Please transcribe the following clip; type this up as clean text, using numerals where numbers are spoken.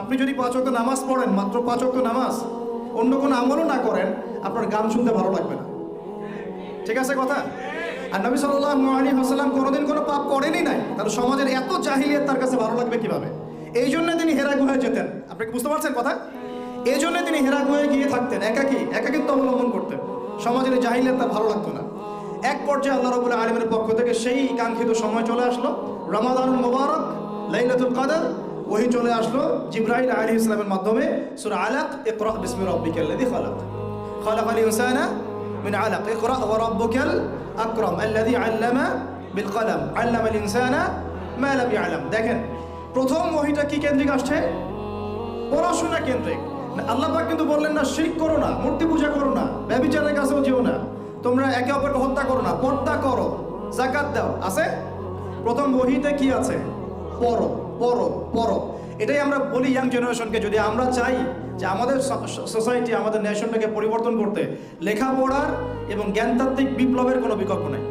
আপনি যদি 5 ওয়াক্ত নামাজ পড়েন, মাত্র 5 ওয়াক্ত নামাজ, অন্য কোনো আমলও না করেন, আপনার গান শুনতে ভালো লাগবে না। ঠিক আছে কথা? আর নবী সাল্লাল্লাহু আলাইহি ওয়াসাল্লাম কোনোদিন কোনো পাপ করেনই নাই, তার সমাজের এত জাহিলিয়াত তার কাছে ভালো লাগবে কিভাবে? এই জন্য তিনি হেরা গুহায় যেতেন। আপনি কি বুঝতে পারছেন কথা? এই জন্য তিনি হেরা গুহায় গিয়ে থাকতেন, একাকিত্ব অবলম্বন করতেন। সমাজের এই জাহিলিয়াত তার ভালো লাগতো না। এক পর্যায়ে আল্লাহ রাব্বুল আলামিনের পক্ষ থেকে সেই কাঙ্ক্ষিত সময় চলে আসলো, রমাদানুল মুবারক, লাইলাতুল কদর। ওহী চলে আসলো জিবরাইল আলাইহিস সালামের মাধ্যমে, সূরা আলাক, ইকরা বিসমি রাব্বিকাল্লাযী খালাক, খালাকাল ইনসানা মিন আলাক, ইকরা ওয়া রাব্বুকাল আকরাম আল্লাযী আল্লামা বিল কলম, আল্লামাল ইনসানা মা লাম ইয়ালাম। দেখেন, প্রথম ওহীটা কি কেন্দ্রিক আসছে? পড়াশোনা কেন্দ্রিক। আল্লাহ পাক কিন্তু বললেন না শিরক করো না, মূর্তি পূজা করো না, ব্যভিচারের কাছেও যেও না, তোমরা একে অপরকে হত্যা করো না, পর্দা করো, যাকাত দাও। আছে প্রথম ওহীতে কি আছে? পড়ো পড়ো পড়ো। এটাই আমরা বলি ইয়াং জেনারেশনকে, যদি আমরা চাই যে আমাদের সোসাইটি, আমাদের নেশনটাকে পরিবর্তন করতে, লেখাপড়ার এবং জ্ঞানতাত্ত্বিক বিপ্লবের কোনো বিকল্প নেই।